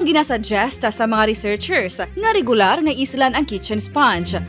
ginasuggest sa mga researchers nga regular nga islan ang kitchen sponge.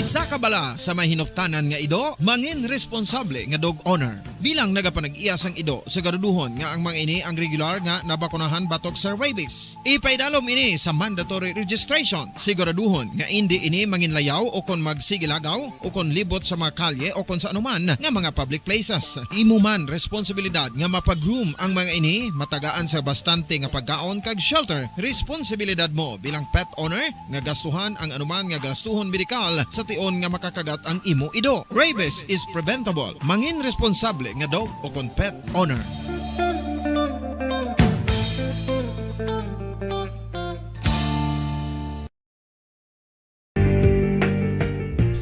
Isa ka bala sa may hinuptanan nga ido, mangin responsable nga dog owner. Bilang nagapanag-iyas ang ido, siguraduhon nga ang mga ini ang regular nga nabakunahan batok sa rabies. Ipaidalom ini sa mandatory registration. Siguraduhon nga hindi ini manginlayaw o kon magsigilagaw o kon libot sa mga kalye o kon sa anuman nga mga public places. Imo man responsibilidad nga mapag-groom ang mga ini, matagaan sa bastante nga pagkaon kag shelter. Responsibilidad mo bilang pet owner nga gastuhan ang anuman nga gastuhon medikal sa tion nga makakagat ang imo ido. Rabies is preventable. Mangin responsable nga dog o kon pet owner.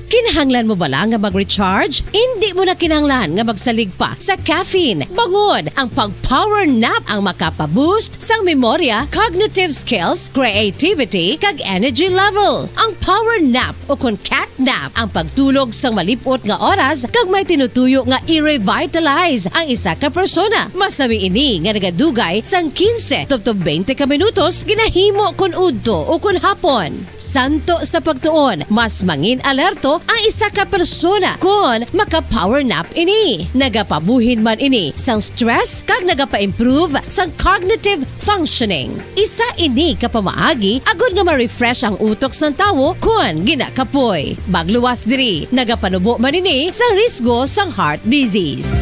Kinahanglan mo bala nga mag-recharge? Hindi mo na kinahanglan nga magsalig pa sa caffeine. Bangod ang pag-power nap ang makapaboost sang memorya, cognitive skills, creativity, kag energy level. Ang power nap o kon cat nap ang pagtulog sang malipot nga oras kag may tinutuyo nga i-revitalize ang isa ka persona. Masami ini nga nagadugay sang 15 to 20 ka minutos ginahimo kun udto o kun hapon. Santo sa pagtuon, mas mangin alerto ang isa ka persona kung maka-power nap ini. Nagapabuhin man ini sang stress kag nagapa-improve sang cognitive functioning. Isa ini kapamaagi agud nga ma-refresh ang utok sang tawo kung ginakapoy. Magluwas diri, nagapanubo man ini sa risgo sang heart disease.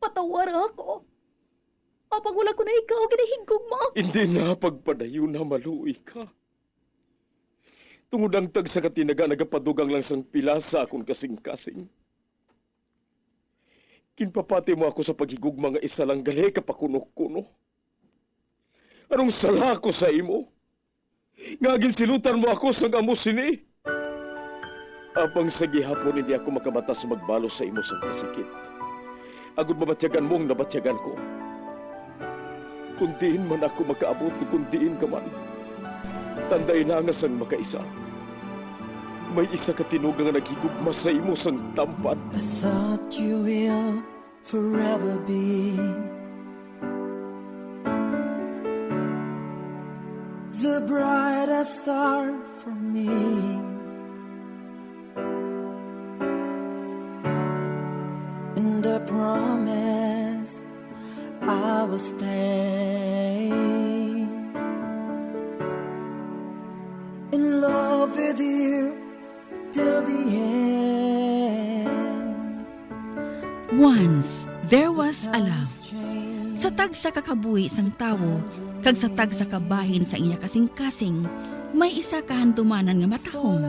Patawar ako. Apag wala ko na ikaw, ginahigog mo. Hindi na pagpadayo na maluoy ka. Tungod ang tag sa katinaga nagapadugang lang sang pila sa akong kasing-kasing. Kinpapati mo ako sa paghigug mga isa lang gali kapakuno-kuno. Anong sala ko sa imo? Ngagin silutan mo ako sa amos sini. Apang sa gihapon hindi ako makabatas magbalo sa imo sa kasakit. Agud mabatyagan mong nabatyagan ko. Kundiin man ako makaabot, kundiin ka man. Tanday na nga sang makaisa. May isa ka tinugang nga naghigugma sa imo sang tampad. I thought you will forever be the brightest star for me. And I promise I will stay in love with you till the end. Once, there was a love. Sa tag sa kakabuhi sang tawo, kag sa tag sa kabahin sa iya kasing-kasing, may isa kahandumanan nga matahong.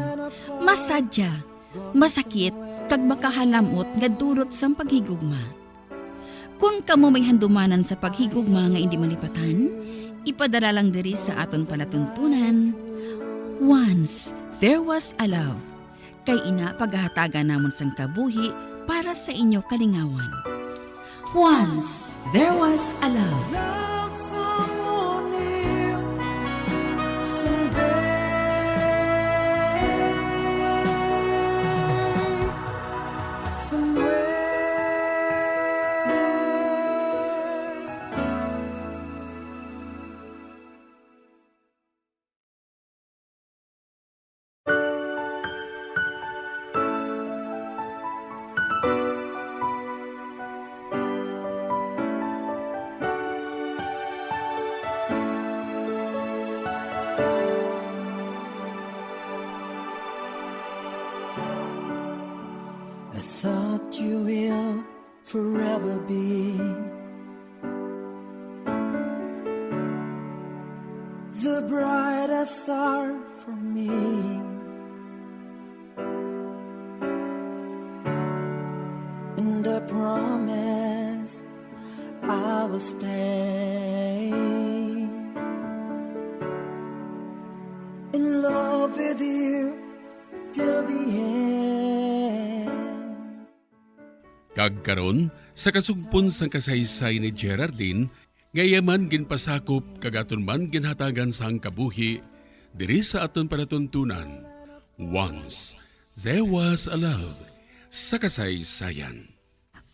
Masadya, masakit, kag makahalamot nga durot sang paghigugma. Kung kamo may handumanan sa paghigugma nga hindi malipatan, ipadala lang diri sa aton palatuntunan. Once, there was a love. Kay ina paghahatagan namon sang kabuhi para sa inyo kalingawan. Once, there was a love. Love someone new someday. Somewhere. I thought you will forever be the brightest star for me. And I promise I will stay in love with you till the end. Kagkaron sa kasugpon sang kasaysay ni Geraldine, ngayaman ginpasakop kagaton man ginhatagan sang kabuhi, Diri sa aton panatuntunan, Once There Was a Love sa kasaysayan.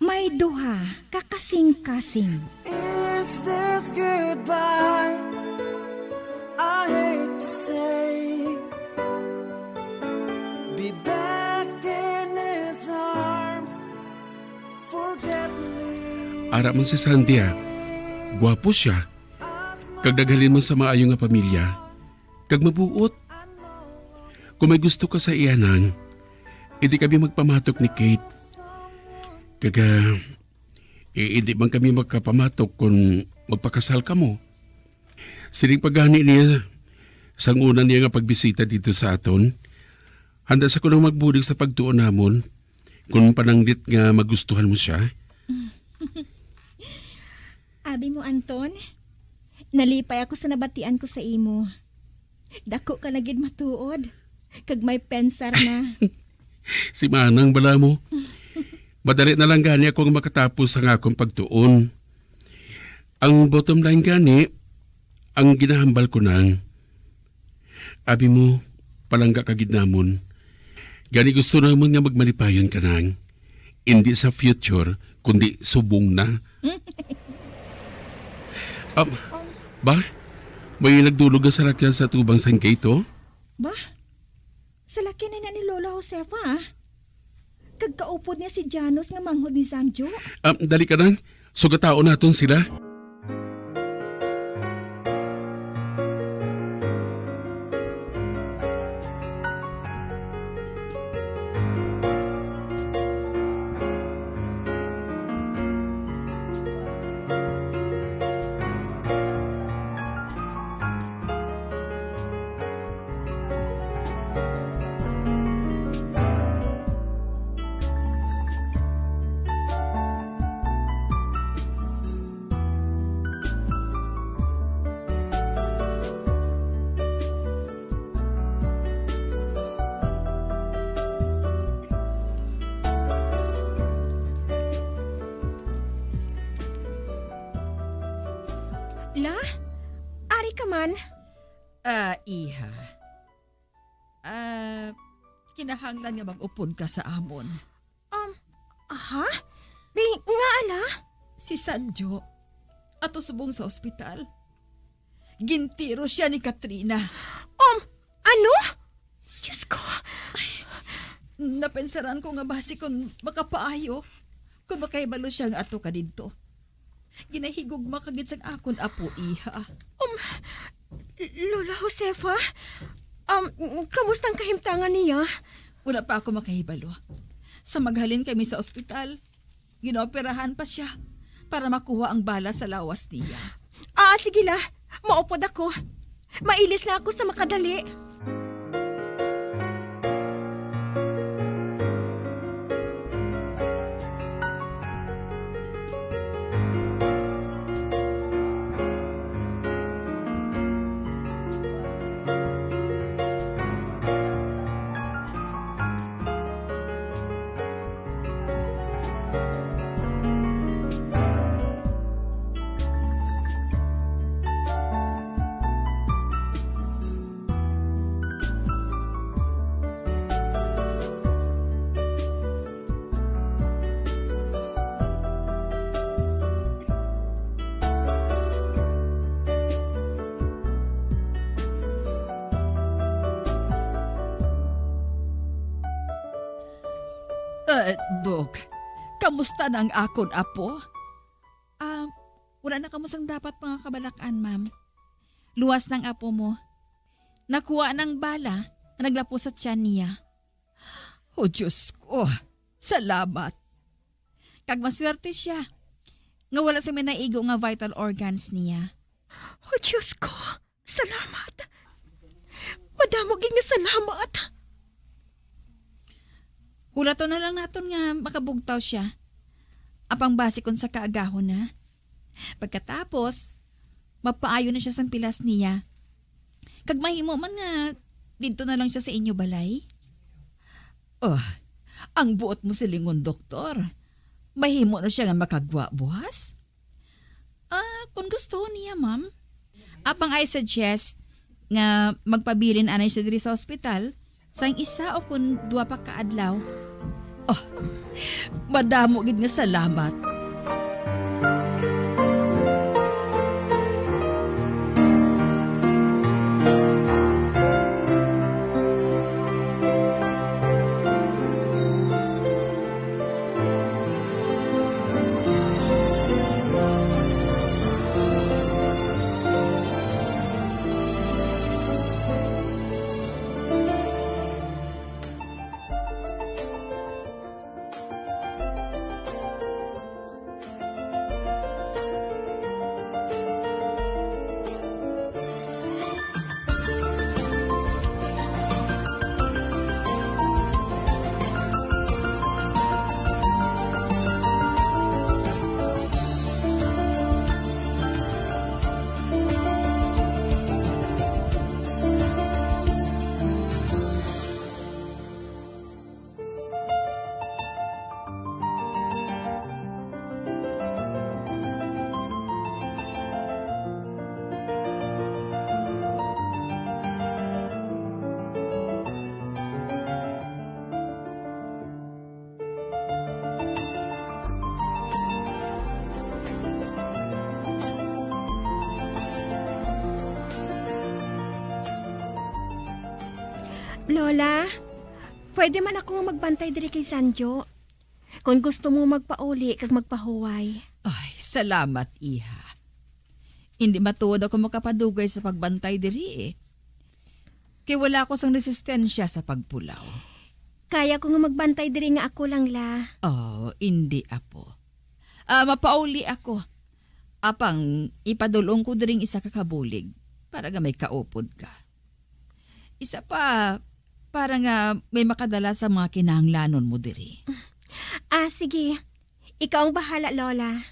May duha, kakasing-kasing. Is this goodbye? I hate to say, be back in his arms, forget me. Ara man si Sandy Gwapo siya. Kag daghalin man sa maayo nga pamilya. Kag mabuot. Kung may gusto ka sa iyanan, hindi kami magpamatok ni Kate. Kaga, hindi man kami magkapamatok kung magpakasal ka mo. Sining paghani niya, sang una niya nga pagbisita dito sa aton, handa sa kunang magbudig sa pagtuon namon, kung pananglit nga magustuhan mo siya. Abi mo, Anton, nalipay ako sa nabatian ko sa imo. Dako ka na gid matuod, kag may pensar na. Si Manang bala mo. Madali na lang gani akong makatapos ang akong pagtuon. Ang bottom line gani, ang ginahambal ko nang, abi mo, palangga kagid namon. Gani gusto namon nga magmalipayon ka nang, hindi sa future, kundi subong na. Ba? May nagdulog sa lakyan sa tubang sang gate, oh? Ba? Sa laki na ni Lola Josefa, ah. Kagkaupod niya si Janos nga manghod ni Sanjo. Dali ka nang, sugatao naton sila. La? Ari ka man? Iha. Kinahanglan nga mag-upon ka sa amon. Aha? Nga ala? Si Sanjo, ato subong sa ospital. Gintiro siya ni Katrina. Ano? Diyos ko. Napensaran ko nga basi kung makapaayo, kung makahibalo siya nga ato ka dito. Ginahigog makagid sang akon apo, iha. Lola Josefa? Kamusta ang kahimtangan niya? Wala pa ako makahibalo. Sa maghalin kami sa ospital, ginooperahan pa siya para makuha ang bala sa lawas niya. Sige la. Maupod ako. Mailis na ako sa makadali. Dok, kamusta na ang akon apo? Wala na kamusang dapat mga kabalakan, ma'am. Luwas ng apo mo. Nakuha ng bala na naglapo sa tiyan niya. Oh, Diyos ko. Salamat. Kag maswerte siya. Nga wala sa minaigo nga vital organs niya. Oh, Diyos ko. Salamat. Madamog nga salamat. Hulato na lang naton nga makabugtaw siya. Apang base kon sa kaagahon na. Pagkatapos, mapaayo na siya sa pilas niya. Kag mahimo man nga, dito na lang siya sa inyo balay. Ang buot mo silingon, doktor. Mahimo na siya nga makagwa, buhas? Kung gusto niya, ma'am. Apang I suggest, nga magpabilin anay siya diri sa ospital sang isa o kun dua pa ka adlaw. Oh, madamo gid nga salamat. Lola, pwede man ako nga magbantay diri kay Sanjo. Kung gusto mo magpauli kag magpahuway. Ay, salamat iha. Hindi matuod ako makapadugay sa pagbantay diri eh. Kay wala ko sang resistensya sa pagpulaw. Kaya ko nga magbantay diri nga ako lang la. Oh, hindi apo. Mapauli ako. Apang ipadulong ko diring isa ka kabulig para nga may kaupod ka. Isa pa, para nga may makadala sa mga kinahanglanon mo diri. Sige. Ikaw ang bahala, Lola.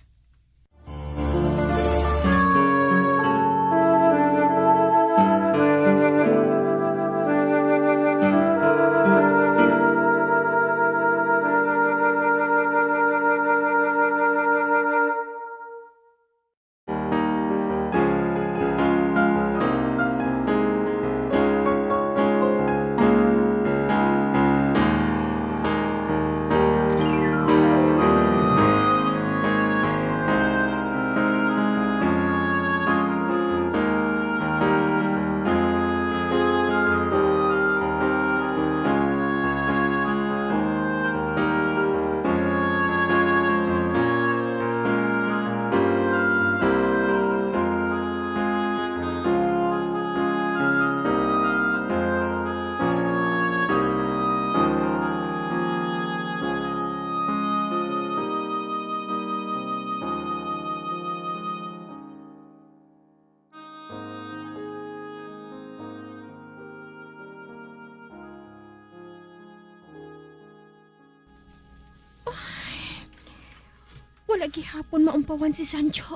Wala gihapon maumpawan si Sancho.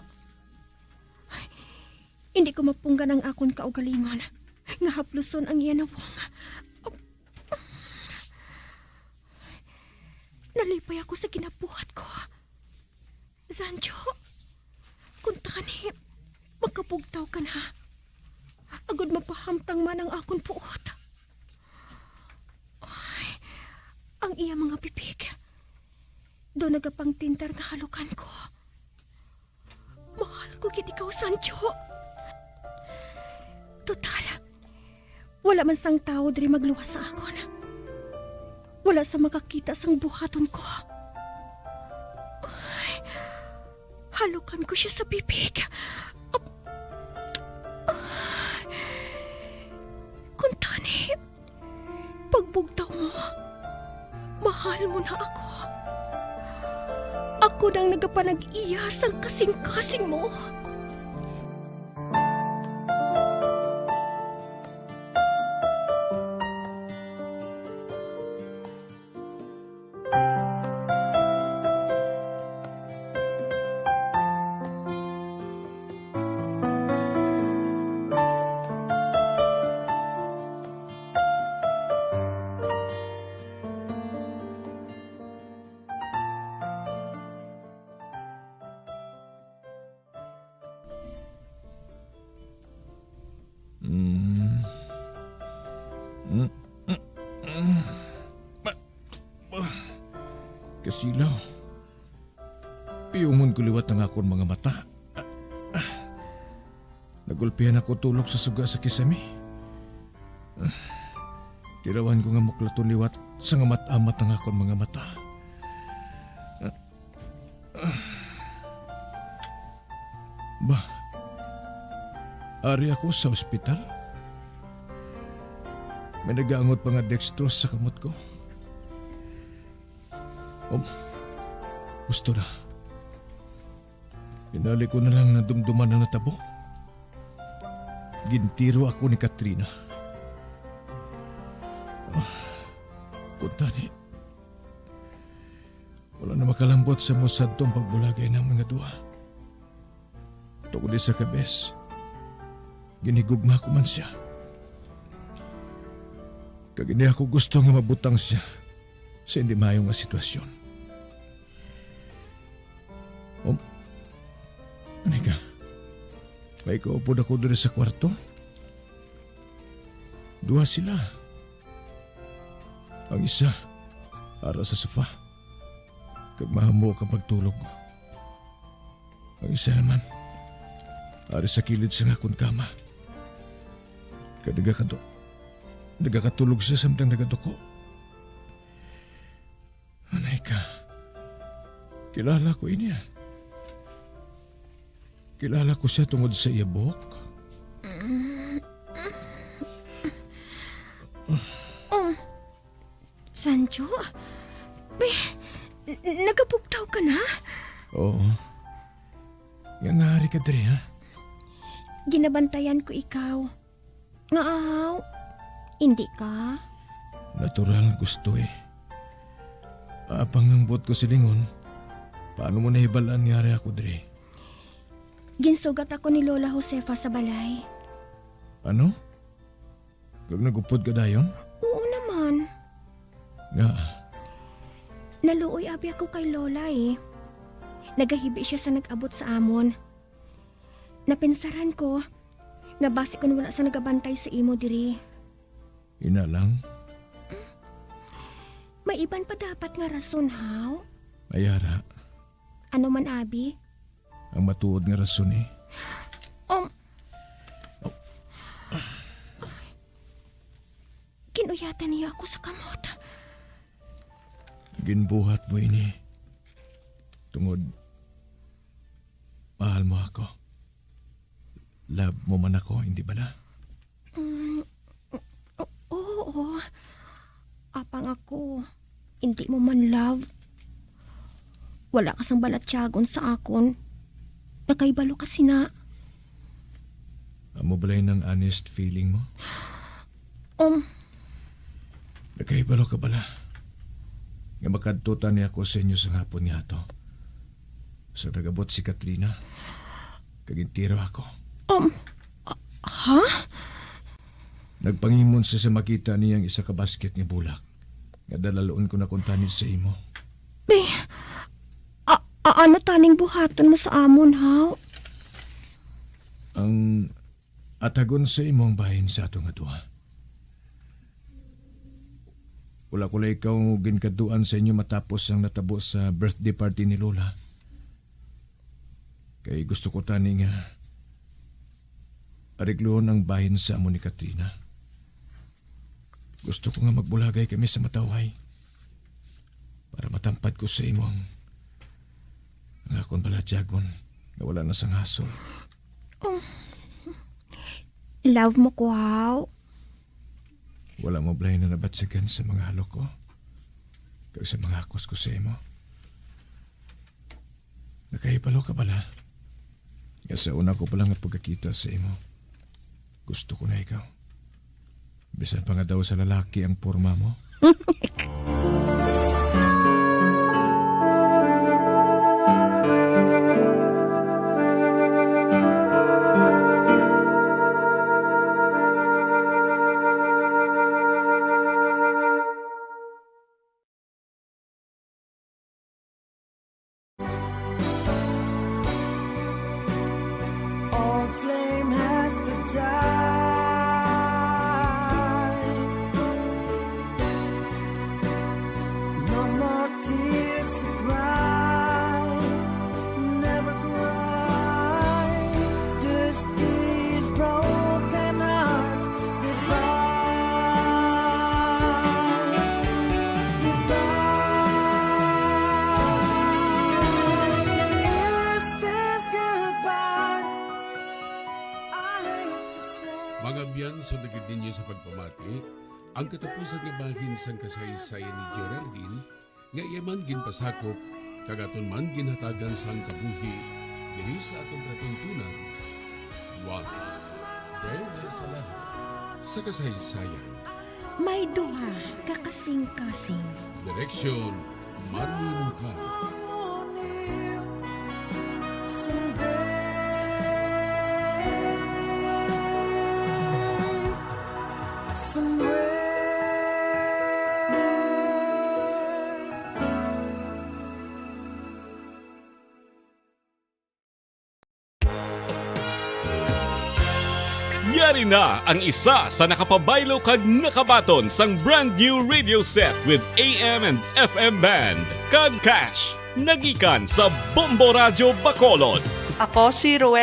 Ay, hindi ko mapunggan ang akon kaugalingon. Nga hapluson ang iyan nawong. Nalipay ako sa kinabuhat ko. Sancho, kung tani, magkapugtaw ka na. Agad mapahamtang man ang akon puot. Ay, ang iya mga bibig. Doon nagapangtintar nga halukan ko. Mahal ko gid ikaw, Sancho. Total, wala man sang tao diri magluwas sa akon. Wala sa makakita sang buhaton ko. Ay, halukan ko siya sa bibig. Kung tani, pagbugtaw mo, mahal mo na ako. Ako nang nagapanag-iyas ang kasing-kasing mo. Kasilaw. Piyumon ko liwat ng akong mga mata. Nagulpihan ako tulog sa suga sa kisami. Tirawan ko nga muklaton liwat sa nga mat-amat ng akong mga mata. Ba, ari ako sa ospital? May nagaangot pa nga dextrose sa kamot ko. Gusto na. Pinali ko na lang na dumduman na natabo. Gintiro ako ni Katrina. Kuntani. Wala na makalambot sa musad tong pagbulagay ng mga duha. Tungkol sa kabes, ginigugma ko man siya. Kag hindi ako gusto nga mabutang siya sa hindi mayong nga sitwasyon. Ano ka? May kaupod ako doon sa kwarto. Duha sila. Ang isa, para sa sofa. Kag mahamo ka pagtulog. Ang isa naman, para sa kilid sa akong kama. Kag nagakatulog siya samtang nagaduko. Anay ka, kilala ko niya. Kilala ko siya tungod sa iya buhok. Sancho? Nagapugtaw ka na? Oo. Nga ngari ka, Dre, ha? Ginabantayan ko ikaw. Ngaaw, hindi ka? Natural gusto eh. Apang ang buot ko silingon, paano mo nahibalaan ngari ako, Dre? Ginsugat ako ni Lola Josefa sa balay. Ano? Kag nagupod ka dayon? Oo naman. Nga, Naluoy abi ako kay Lola eh. Nagahibi siya sa nag-abot sa amon. Napinsaran ko, nga basi kun wala sa nagabantay sa imo diri. ina lang, May iban pa dapat nga rason, haw? mayara, Ano man abi? ang matuod nga rason eh. Kinuyatan niya ako sa kamot. Ginbuhat mo ini. Tungod, mahal mo ako. Love mo man ako, hindi ba na? Oo. Apang ako, hindi mo man love. Wala kasang balatyagon sa akon. Nakaibalo kasi na. Amo balay ng honest feeling mo? Um, Nakaibalo ka bala? Nga makadtutan niya ako sa inyo sa hapon niya to. Sa nagabot si Katrina. Kagintiro ako. ha? Nagpangimon siya sa makita niyang isa ka basket nga bulak. Nga dalaloon ko na kuntanit sa imo. Ano taning buhaton mo sa amon, haw? Ang atagon sa imong bahin sa atong aduha. Wala ko lang ikaw ginkaduan sa inyo matapos ang natabo sa birthday party ni Lola. Kaya gusto ko tani nga arigluhon ang bahin sa amo ni Katrina. Gusto ko nga magbulagay kami sa mataway para matampad ko sa imo ang akong balatyagon na wala na sang hasol. Love mo ko, haw? Wala mo blay na nabatsagan sa mga halo ko kag sa mga akos ko sa imo. Nakaibalo ka bala? Nga sa una ko palang nga pagkakita sa imo. Gusto ko na ikaw. Bisan pa nga daw sa lalaki ang porma mo. Old flame has to die. pamati ang katapusan nga bahin sang kasaysayan ni Geraldine nga iya man ginpasakop kagaton man ginhatagan sang kabuhi diri sa atong katuntunan. Once, there was a love sa kasaysayan. May duha kakasing-kasing. Direksyon, Marley Mukhar. Yari na ang isa sa nakapabaylo kag nakabaton sang brand new radio set with AM and FM band kag cash nagikan sa Bombo Radio Bacolod. Ako si Rowena